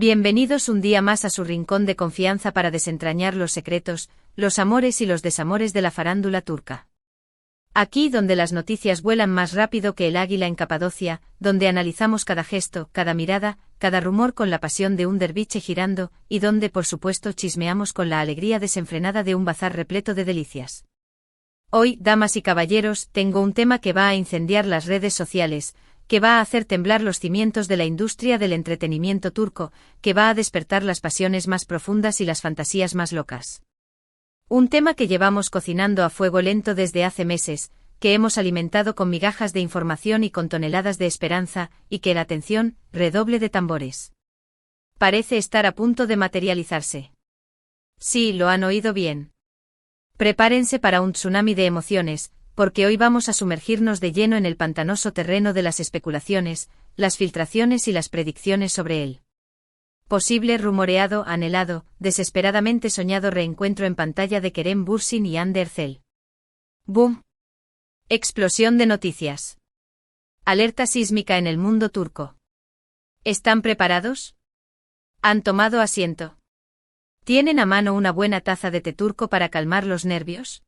Bienvenidos un día más a su rincón de confianza para desentrañar los secretos, los amores y los desamores de la farándula turca. Aquí donde las noticias vuelan más rápido que el águila en Capadocia, donde analizamos cada gesto, cada mirada, cada rumor con la pasión de un derviche girando, y donde por supuesto chismeamos con la alegría desenfrenada de un bazar repleto de delicias. Hoy, damas y caballeros, tengo un tema que va a incendiar las redes sociales, que va a hacer temblar los cimientos de la industria del entretenimiento turco, que va a despertar las pasiones más profundas y las fantasías más locas. Un tema que llevamos cocinando a fuego lento desde hace meses, que hemos alimentado con migajas de información y con toneladas de esperanza, y que, atención, redoble de tambores, parece estar a punto de materializarse. Sí, lo han oído bien. Prepárense para un tsunami de emociones, porque hoy vamos a sumergirnos de lleno en el pantanoso terreno de las especulaciones, las filtraciones y las predicciones sobre él. Posible, rumoreado, anhelado, desesperadamente soñado reencuentro en pantalla de Kerem Bürsin y Hande Erçel. ¡Boom! Explosión de noticias. Alerta sísmica en el mundo turco. ¿Están preparados? ¿Han tomado asiento? ¿Tienen a mano una buena taza de té turco para calmar los nervios?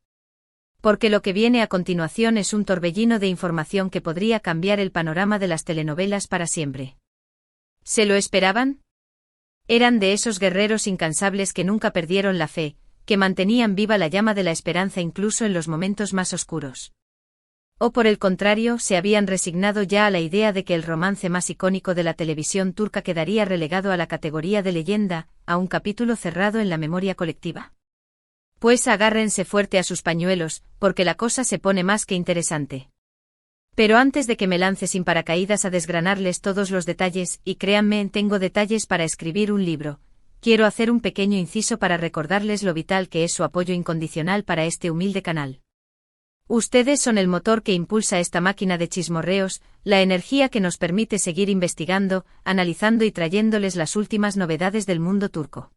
Porque lo que viene a continuación es un torbellino de información que podría cambiar el panorama de las telenovelas para siempre. ¿Se lo esperaban? Eran de esos guerreros incansables que nunca perdieron la fe, que mantenían viva la llama de la esperanza incluso en los momentos más oscuros. O por el contrario, se habían resignado ya a la idea de que el romance más icónico de la televisión turca quedaría relegado a la categoría de leyenda, a un capítulo cerrado en la memoria colectiva. Pues agárrense fuerte a sus pañuelos, porque la cosa se pone más que interesante. Pero antes de que me lance sin paracaídas a desgranarles todos los detalles, y créanme, tengo detalles para escribir un libro, quiero hacer un pequeño inciso para recordarles lo vital que es su apoyo incondicional para este humilde canal. Ustedes son el motor que impulsa esta máquina de chismorreos, la energía que nos permite seguir investigando, analizando y trayéndoles las últimas novedades del mundo turco.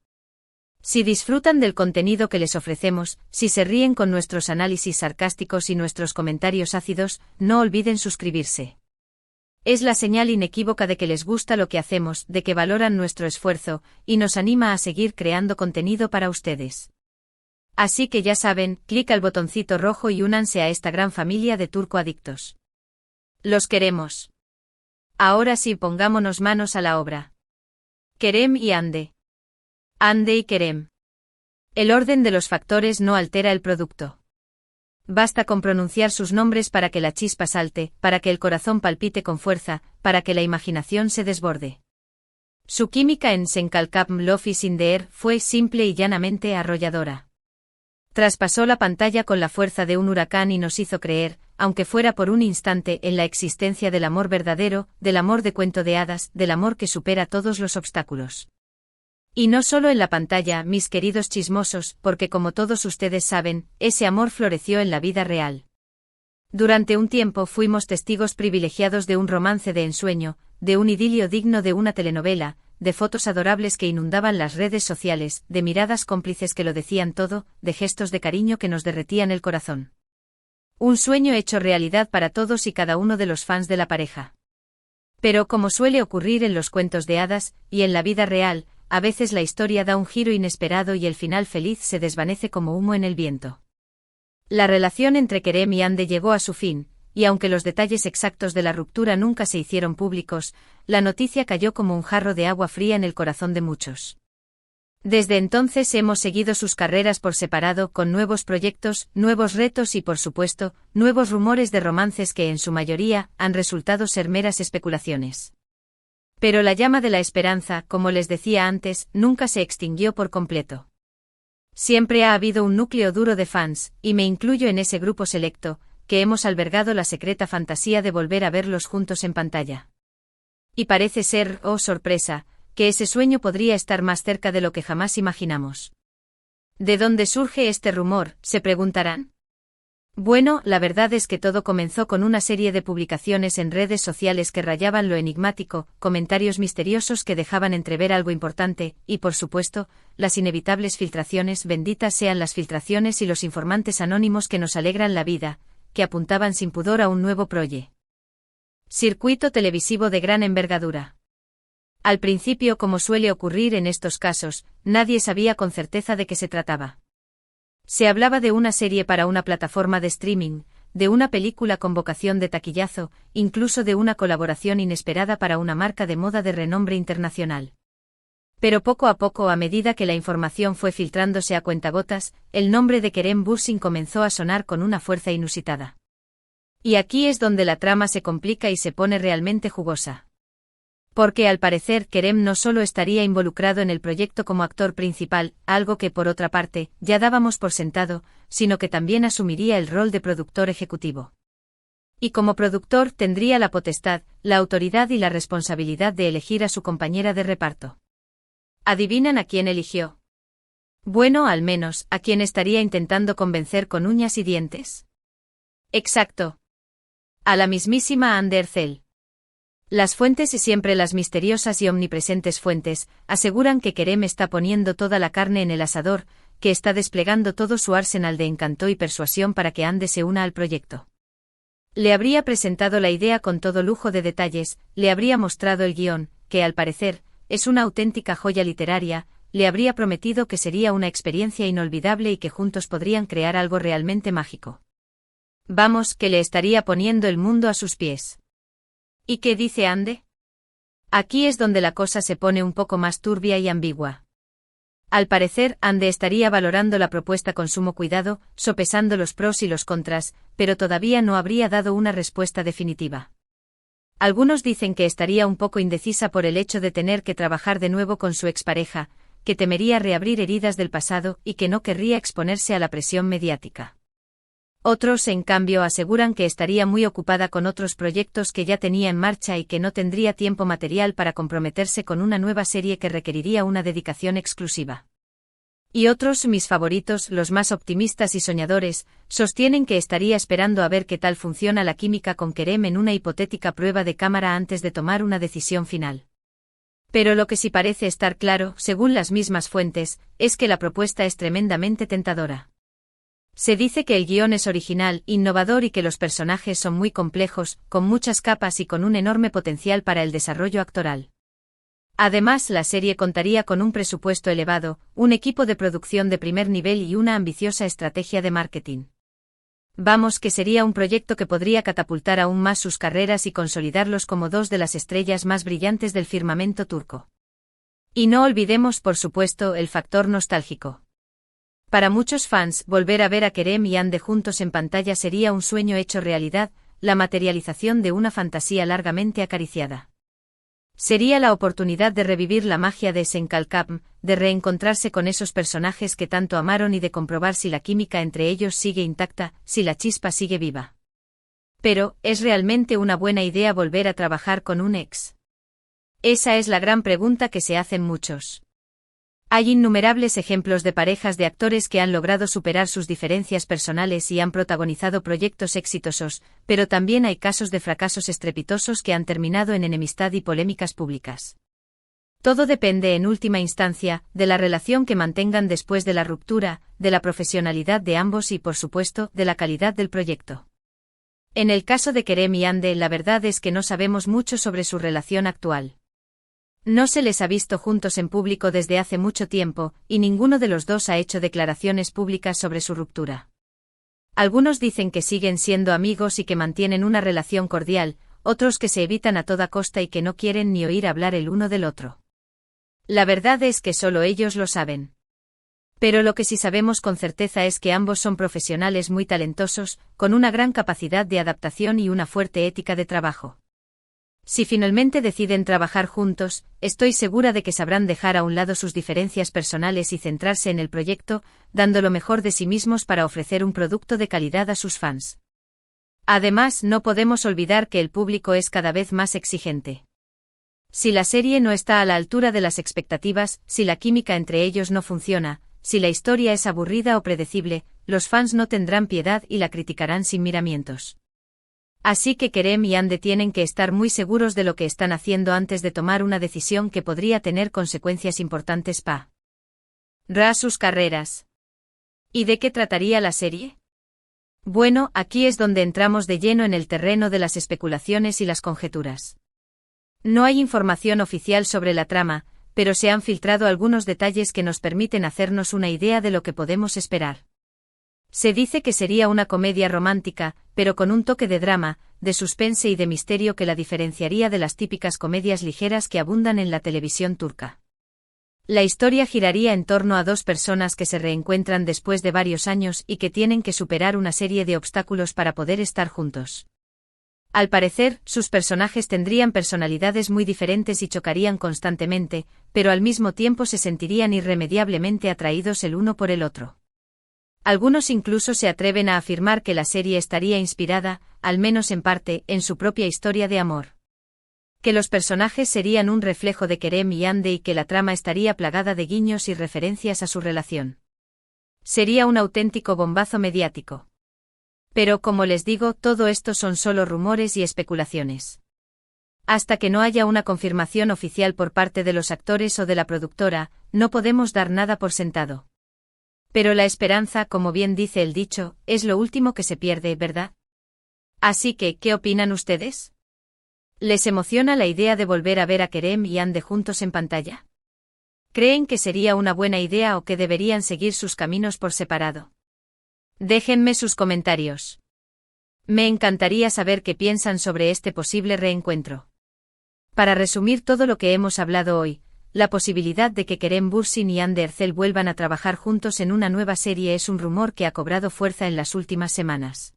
Si disfrutan del contenido que les ofrecemos, si se ríen con nuestros análisis sarcásticos y nuestros comentarios ácidos, no olviden suscribirse. Es la señal inequívoca de que les gusta lo que hacemos, de que valoran nuestro esfuerzo, y nos anima a seguir creando contenido para ustedes. Así que ya saben, clic al botoncito rojo y únanse a esta gran familia de turco adictos. Los queremos. Ahora sí, pongámonos manos a la obra. Kerem y Hande. Hande y Kerem. El orden de los factores no altera el producto. Basta con pronunciar sus nombres para que la chispa salte, para que el corazón palpite con fuerza, para que la imaginación se desborde. Su química en Senkalkapm Lofi Sindeer fue simple y llanamente arrolladora. Traspasó la pantalla con la fuerza de un huracán y nos hizo creer, aunque fuera por un instante, en la existencia del amor verdadero, del amor de cuento de hadas, del amor que supera todos los obstáculos. Y no solo en la pantalla, mis queridos chismosos, porque como todos ustedes saben, ese amor floreció en la vida real. Durante un tiempo fuimos testigos privilegiados de un romance de ensueño, de un idilio digno de una telenovela, de fotos adorables que inundaban las redes sociales, de miradas cómplices que lo decían todo, de gestos de cariño que nos derretían el corazón. Un sueño hecho realidad para todos y cada uno de los fans de la pareja. Pero como suele ocurrir en los cuentos de hadas, y en la vida real, a veces la historia da un giro inesperado y el final feliz se desvanece como humo en el viento. La relación entre Kerem y Hande llegó a su fin, y aunque los detalles exactos de la ruptura nunca se hicieron públicos, la noticia cayó como un jarro de agua fría en el corazón de muchos. Desde entonces hemos seguido sus carreras por separado con nuevos proyectos, nuevos retos y por supuesto, nuevos rumores de romances que en su mayoría han resultado ser meras especulaciones. Pero la llama de la esperanza, como les decía antes, nunca se extinguió por completo. Siempre ha habido un núcleo duro de fans, y me incluyo en ese grupo selecto, que hemos albergado la secreta fantasía de volver a verlos juntos en pantalla. Y parece ser, oh sorpresa, que ese sueño podría estar más cerca de lo que jamás imaginamos. ¿De dónde surge este rumor?, se preguntarán. Bueno, la verdad es que todo comenzó con una serie de publicaciones en redes sociales que rayaban lo enigmático, comentarios misteriosos que dejaban entrever algo importante, y por supuesto, las inevitables filtraciones, benditas sean las filtraciones y los informantes anónimos que nos alegran la vida, que apuntaban sin pudor a un nuevo circuito televisivo de gran envergadura. Al principio, como suele ocurrir en estos casos, nadie sabía con certeza de qué se trataba. Se hablaba de una serie para una plataforma de streaming, de una película con vocación de taquillazo, incluso de una colaboración inesperada para una marca de moda de renombre internacional. Pero poco a poco, a medida que la información fue filtrándose a cuentagotas, el nombre de Kerem Bürsin comenzó a sonar con una fuerza inusitada. Y aquí es donde la trama se complica y se pone realmente jugosa. Porque al parecer Kerem no solo estaría involucrado en el proyecto como actor principal, algo que por otra parte, ya dábamos por sentado, sino que también asumiría el rol de productor ejecutivo. Y como productor tendría la potestad, la autoridad y la responsabilidad de elegir a su compañera de reparto. ¿Adivinan a quién eligió? Bueno, al menos, a quién estaría intentando convencer con uñas y dientes. Exacto. A la mismísima Hande Erçel. Las fuentes, y siempre las misteriosas y omnipresentes fuentes, aseguran que Kerem está poniendo toda la carne en el asador, que está desplegando todo su arsenal de encanto y persuasión para que Hande se una al proyecto. Le habría presentado la idea con todo lujo de detalles, le habría mostrado el guión, que al parecer, es una auténtica joya literaria, le habría prometido que sería una experiencia inolvidable y que juntos podrían crear algo realmente mágico. Vamos, que le estaría poniendo el mundo a sus pies. ¿Y qué dice Hande? Aquí es donde la cosa se pone un poco más turbia y ambigua. Al parecer, Hande estaría valorando la propuesta con sumo cuidado, sopesando los pros y los contras, pero todavía no habría dado una respuesta definitiva. Algunos dicen que estaría un poco indecisa por el hecho de tener que trabajar de nuevo con su expareja, que temería reabrir heridas del pasado y que no querría exponerse a la presión mediática. Otros, en cambio, aseguran que estaría muy ocupada con otros proyectos que ya tenía en marcha y que no tendría tiempo material para comprometerse con una nueva serie que requeriría una dedicación exclusiva. Y otros, mis favoritos, los más optimistas y soñadores, sostienen que estaría esperando a ver qué tal funciona la química con Kerem en una hipotética prueba de cámara antes de tomar una decisión final. Pero lo que sí parece estar claro, según las mismas fuentes, es que la propuesta es tremendamente tentadora. Se dice que el guión es original, innovador y que los personajes son muy complejos, con muchas capas y con un enorme potencial para el desarrollo actoral. Además, la serie contaría con un presupuesto elevado, un equipo de producción de primer nivel y una ambiciosa estrategia de marketing. Vamos, que sería un proyecto que podría catapultar aún más sus carreras y consolidarlos como dos de las estrellas más brillantes del firmamento turco. Y no olvidemos, por supuesto, el factor nostálgico. Para muchos fans, volver a ver a Kerem y Hande juntos en pantalla sería un sueño hecho realidad, la materialización de una fantasía largamente acariciada. Sería la oportunidad de revivir la magia de Senkalkapm, de reencontrarse con esos personajes que tanto amaron y de comprobar si la química entre ellos sigue intacta, si la chispa sigue viva. Pero, ¿es realmente una buena idea volver a trabajar con un ex? Esa es la gran pregunta que se hacen muchos. Hay innumerables ejemplos de parejas de actores que han logrado superar sus diferencias personales y han protagonizado proyectos exitosos, pero también hay casos de fracasos estrepitosos que han terminado en enemistad y polémicas públicas. Todo depende, en última instancia, de la relación que mantengan después de la ruptura, de la profesionalidad de ambos y, por supuesto, de la calidad del proyecto. En el caso de Kerem y Hande, la verdad es que no sabemos mucho sobre su relación actual. No se les ha visto juntos en público desde hace mucho tiempo, y ninguno de los dos ha hecho declaraciones públicas sobre su ruptura. Algunos dicen que siguen siendo amigos y que mantienen una relación cordial, otros que se evitan a toda costa y que no quieren ni oír hablar el uno del otro. La verdad es que solo ellos lo saben. Pero lo que sí sabemos con certeza es que ambos son profesionales muy talentosos, con una gran capacidad de adaptación y una fuerte ética de trabajo. Si finalmente deciden trabajar juntos, estoy segura de que sabrán dejar a un lado sus diferencias personales y centrarse en el proyecto, dando lo mejor de sí mismos para ofrecer un producto de calidad a sus fans. Además, no podemos olvidar que el público es cada vez más exigente. Si la serie no está a la altura de las expectativas, si la química entre ellos no funciona, si la historia es aburrida o predecible, los fans no tendrán piedad y la criticarán sin miramientos. Así que Kerem y Hande tienen que estar muy seguros de lo que están haciendo antes de tomar una decisión que podría tener consecuencias importantes para sus carreras. ¿Y de qué trataría la serie? Bueno, aquí es donde entramos de lleno en el terreno de las especulaciones y las conjeturas. No hay información oficial sobre la trama, pero se han filtrado algunos detalles que nos permiten hacernos una idea de lo que podemos esperar. Se dice que sería una comedia romántica, pero con un toque de drama, de suspense y de misterio que la diferenciaría de las típicas comedias ligeras que abundan en la televisión turca. La historia giraría en torno a dos personas que se reencuentran después de varios años y que tienen que superar una serie de obstáculos para poder estar juntos. Al parecer, sus personajes tendrían personalidades muy diferentes y chocarían constantemente, pero al mismo tiempo se sentirían irremediablemente atraídos el uno por el otro. Algunos incluso se atreven a afirmar que la serie estaría inspirada, al menos en parte, en su propia historia de amor. Que los personajes serían un reflejo de Kerem y Hande y que la trama estaría plagada de guiños y referencias a su relación. Sería un auténtico bombazo mediático. Pero como les digo, todo esto son solo rumores y especulaciones. Hasta que no haya una confirmación oficial por parte de los actores o de la productora, no podemos dar nada por sentado. Pero la esperanza, como bien dice el dicho, es lo último que se pierde, ¿verdad? Así que, ¿qué opinan ustedes? ¿Les emociona la idea de volver a ver a Kerem y Hande juntos en pantalla? ¿Creen que sería una buena idea o que deberían seguir sus caminos por separado? Déjenme sus comentarios. Me encantaría saber qué piensan sobre este posible reencuentro. Para resumir todo lo que hemos hablado hoy, la posibilidad de que Kerem Bürsin y Hande Erçel vuelvan a trabajar juntos en una nueva serie es un rumor que ha cobrado fuerza en las últimas semanas.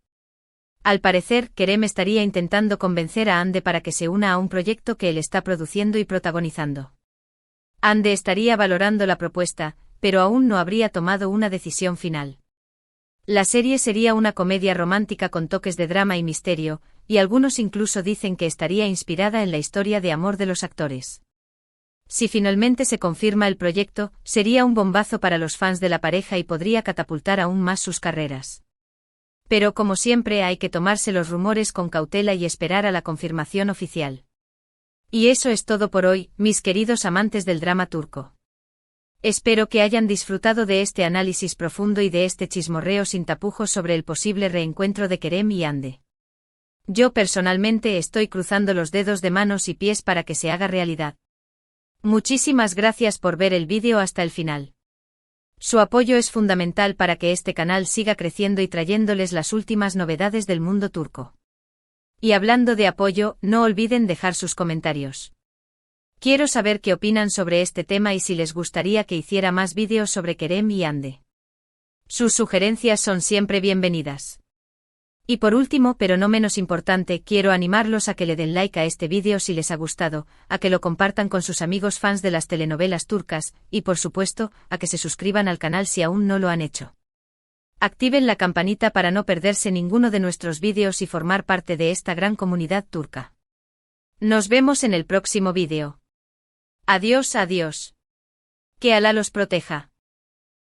Al parecer, Kerem estaría intentando convencer a Hande para que se una a un proyecto que él está produciendo y protagonizando. Hande estaría valorando la propuesta, pero aún no habría tomado una decisión final. La serie sería una comedia romántica con toques de drama y misterio, y algunos incluso dicen que estaría inspirada en la historia de amor de los actores. Si finalmente se confirma el proyecto, sería un bombazo para los fans de la pareja y podría catapultar aún más sus carreras. Pero como siempre hay que tomarse los rumores con cautela y esperar a la confirmación oficial. Y eso es todo por hoy, mis queridos amantes del drama turco. Espero que hayan disfrutado de este análisis profundo y de este chismorreo sin tapujos sobre el posible reencuentro de Kerem y Hande. Yo personalmente estoy cruzando los dedos de manos y pies para que se haga realidad. Muchísimas gracias por ver el vídeo hasta el final. Su apoyo es fundamental para que este canal siga creciendo y trayéndoles las últimas novedades del mundo turco. Y hablando de apoyo, no olviden dejar sus comentarios. Quiero saber qué opinan sobre este tema y si les gustaría que hiciera más vídeos sobre Kerem y Hande. Sus sugerencias son siempre bienvenidas. Y por último, pero no menos importante, quiero animarlos a que le den like a este vídeo si les ha gustado, a que lo compartan con sus amigos fans de las telenovelas turcas, y por supuesto, a que se suscriban al canal si aún no lo han hecho. Activen la campanita para no perderse ninguno de nuestros vídeos y formar parte de esta gran comunidad turca. Nos vemos en el próximo vídeo. Adiós, adiós. Que Alá los proteja.